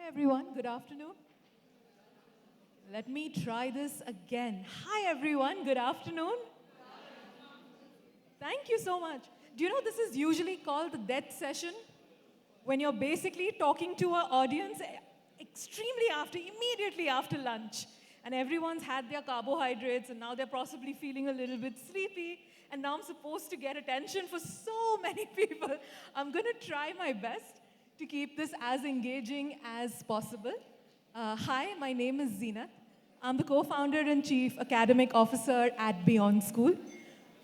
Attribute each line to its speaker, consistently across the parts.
Speaker 1: everyone. Good afternoon. Let me try this again. Hi, everyone. Good afternoon. Thank you so much. Do you know this is usually called the death session? When you're basically talking to an audience immediately after lunch. And everyone's had their carbohydrates, and now they're possibly feeling a little bit sleepy. And now I'm supposed to get attention for so many people. I'm going to try my best to keep this as engaging as possible. Hi, my name is Zeenat. I'm the co-founder and chief academic officer at BeyondSkool.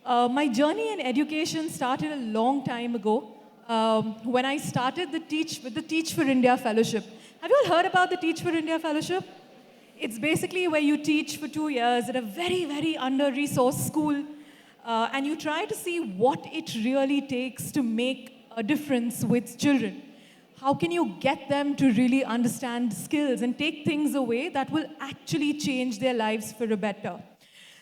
Speaker 1: My journey in education started a long time ago when I started with the Teach for India Fellowship. Have you all heard about the Teach for India Fellowship? It's basically where you teach for 2 years at a very, very under-resourced school, and you try to see what it really takes to make a difference with children. How can you get them to really understand skills and take things away that will actually change their lives for a better?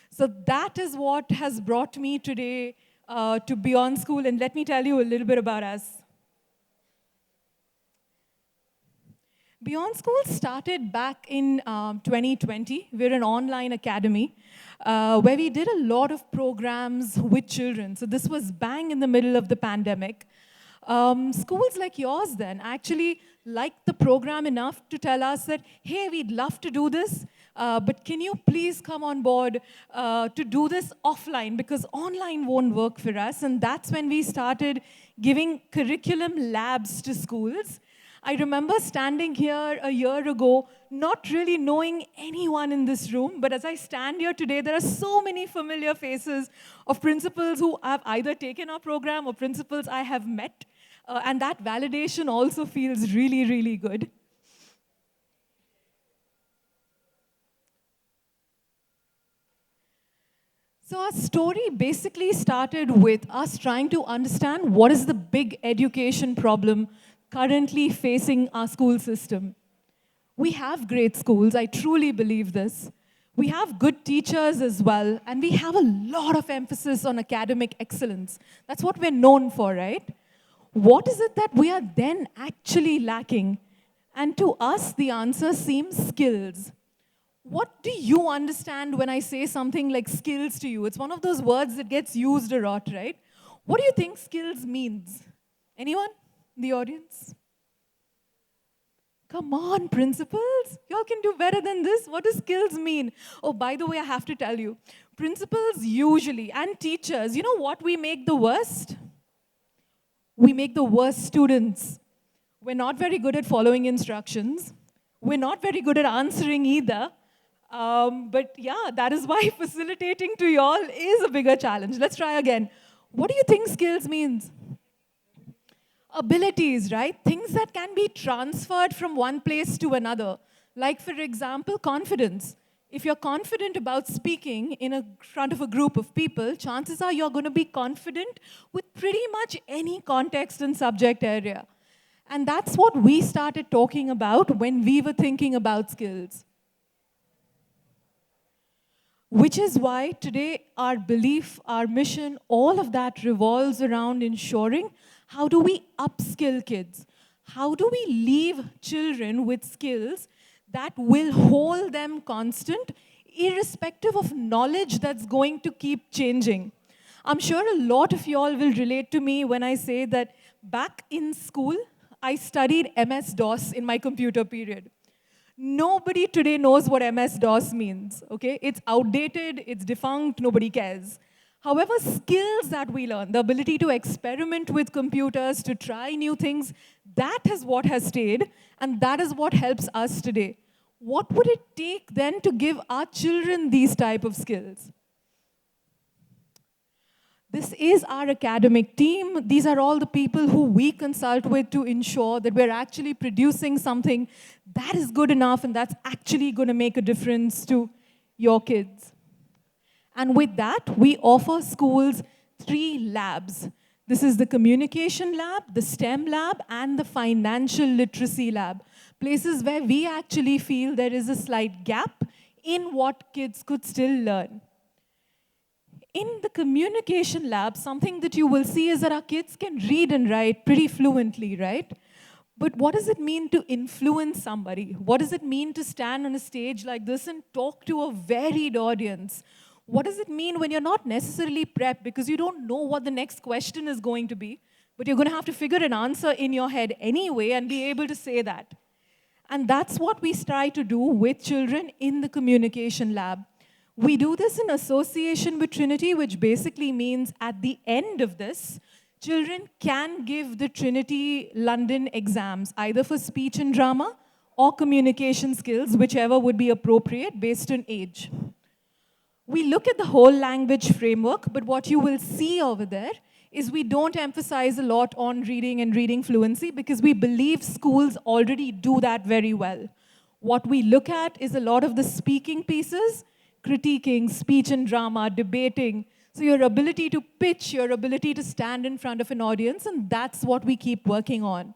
Speaker 1: So that is what has brought me today to BeyondSkool, and let me tell you a little bit about us. BeyondSkool started back in 2020. We're an online academy where we did a lot of programs with children. So this was bang in the middle of the pandemic. Schools like yours then actually liked the program enough to tell us that, hey, we'd love to do this, but can you please come on board to do this offline, because online won't work for us. And that's when we started giving curriculum labs to schools. I remember standing here a year ago, not really knowing anyone in this room, but as I stand here today, there are so many familiar faces of principals who have either taken our program or principals I have met, and that validation also feels really, really good. So our story basically started with us trying to understand what is the big education problem currently facing our school system. We have great schools, I truly believe this. We have good teachers as well, and we have a lot of emphasis on academic excellence. That's what we're known for, right? What is it that we are then actually lacking? And to us, the answer seems skills. What do you understand when I say something like skills to you? It's one of those words that gets used a lot, right? What do you think skills means? Anyone in the audience? Come on, principals. Y'all can do better than this. What does skills mean? Oh, by the way, I have to tell you, principals usually, and teachers, you know what we make the worst? We make the worst students. We're not very good at following instructions. We're not very good at answering either. But yeah, that is why facilitating to y'all is a bigger challenge. Let's try again. What do you think skills means? Abilities, right? Things that can be transferred from one place to another. Like, for example, confidence. If you're confident about speaking in front of a group of people, chances are you're going to be confident with pretty much any context and subject area. And that's what we started talking about when we were thinking about skills. Which is why today our belief, our mission, all of that revolves around ensuring how do we upskill kids? How do we leave children with skills that will hold them constant, irrespective of knowledge that's going to keep changing? I'm sure a lot of y'all will relate to me when I say that back in school, I studied MS-DOS in my computer period. Nobody today knows what MS-DOS means, okay? It's outdated, it's defunct, nobody cares. However, skills that we learn, the ability to experiment with computers, to try new things, that is what has stayed, and that is what helps us today. What would it take then to give our children these type of skills? This is our academic team. These are all the people who we consult with to ensure that we're actually producing something that is good enough and that's actually going to make a difference to your kids. And with that, we offer schools 3 labs. This is the communication lab, the STEM lab, and the financial literacy lab. Places where we actually feel there is a slight gap in what kids could still learn. In the communication lab, something that you will see is that our kids can read and write pretty fluently, right? But what does it mean to influence somebody? What does it mean to stand on a stage like this and talk to a varied audience? What does it mean when you're not necessarily prepped because you don't know what the next question is going to be, but you're going to have to figure an answer in your head anyway and be able to say that? And that's what we try to do with children in the communication lab. We do this in association with Trinity, which basically means at the end of this, children can give the Trinity London exams, either for speech and drama or communication skills, whichever would be appropriate based on age. We look at the whole language framework, but what you will see over there is we don't emphasize a lot on reading and reading fluency because we believe schools already do that very well. What we look at is a lot of the speaking pieces, critiquing, speech and drama, debating. So your ability to pitch, your ability to stand in front of an audience, and that's what we keep working on.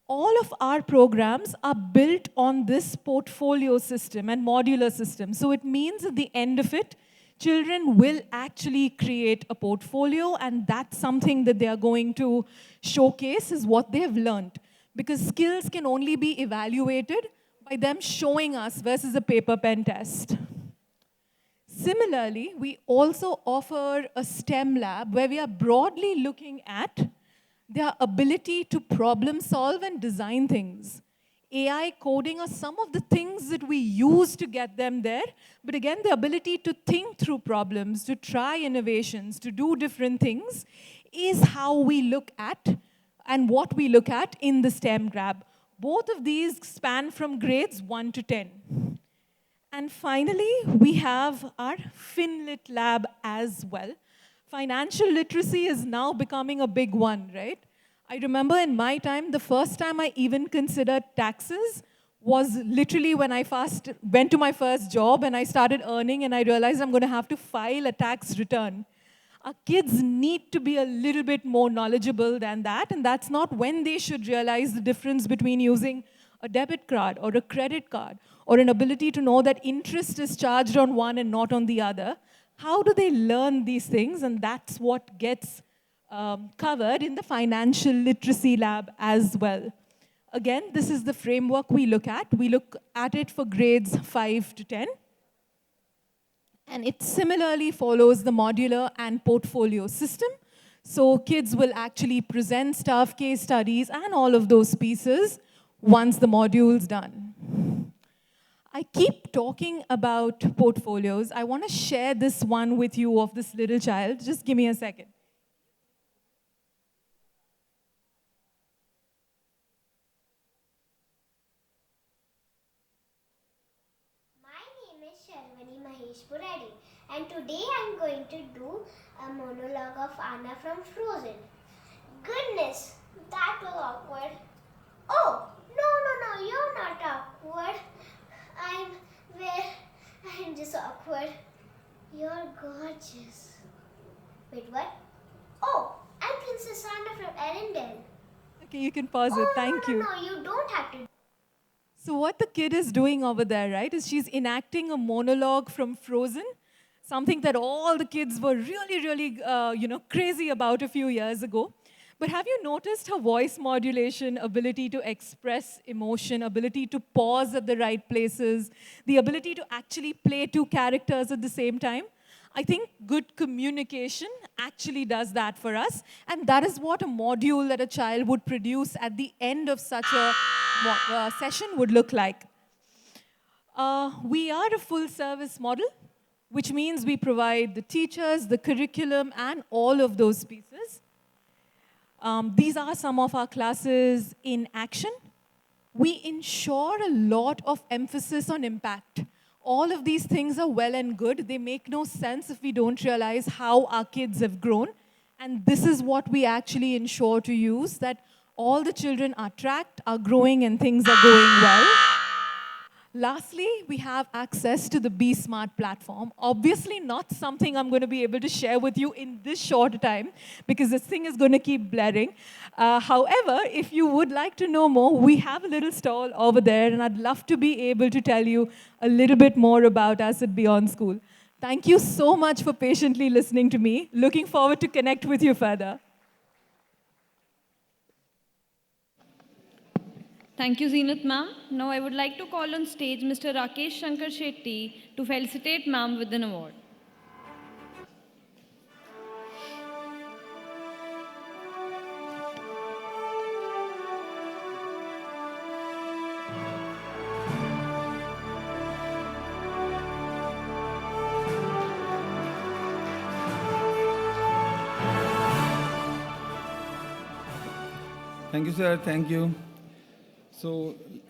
Speaker 1: All of our programs are built on this portfolio system and modular system. So it means at the end of it, children will actually create a portfolio, and that's something that they are going to showcase is what they have learned. Because skills can only be evaluated by them showing us versus a paper pen test. Similarly, we also offer a STEM lab where we are broadly looking at their ability to problem solve and design things. AI, coding are some of the things that we use to get them there. But again, the ability to think through problems, to try innovations, to do different things is how we look at and what we look at in the STEM lab. Both of these span from grades 1 to 10. And finally, we have our FinLit lab as well. Financial literacy is now becoming a big one, right? I remember in my time, the first time I even considered taxes was literally when I first went to my first job and I started earning and I realized I'm going to have to file a tax return. Our kids need to be a little bit more knowledgeable than that, and that's not when they should realize the difference between using a debit card or a credit card or an ability to know that interest is charged on one and not on the other. How do they learn these things? And that's what gets covered in the financial literacy lab as well. Again, this is the framework we look at. We look at it for grades 5 to 10. And it similarly follows the modular and portfolio system. So kids will actually present stuff, case studies, and all of those pieces once the module's done. I keep talking about portfolios. I want to share this one with you of this little child. Just give me a second.
Speaker 2: And today I'm going to do a monologue of Anna from Frozen. Goodness, that was awkward. Oh, no, you're not awkward. I'm just awkward. You're gorgeous. Wait, what? Oh, I'm Princess Anna from Arendelle.
Speaker 1: Okay, you can pause it. Thank you.
Speaker 2: No, you don't have to.
Speaker 1: So what the kid is doing over there, right, is she's enacting a monologue from Frozen, something that all the kids were really, crazy about a few years ago. But have you noticed her voice modulation, ability to express emotion, ability to pause at the right places, the ability to actually play two characters at the same time? I think good communication actually does that for us. And that is what a module that a child would produce at the end of such a session would look like. We are a full-service model, which means we provide the teachers, the curriculum, and all of those pieces. These are some of our classes in action. We ensure a lot of emphasis on impact. All of these things are well and good. They make no sense if we don't realize how our kids have grown. And this is what we actually ensure to use, that all the children are tracked, are growing, and things are going well. Lastly, we have access to the Be Smart platform. Obviously not something I'm going to be able to share with you in this short time because this thing is going to keep blaring. However, if you would like to know more, we have a little stall over there, and I'd love to be able to tell you a little bit more about us at BeyondSkool. Thank you so much for patiently listening to me. Looking forward to connect with you further.
Speaker 3: Thank you, Zenith ma'am. Now I would like to call on stage Mr. Rakesh Shankar Shetty to felicitate ma'am with an award.
Speaker 4: Thank you, sir. Thank you. So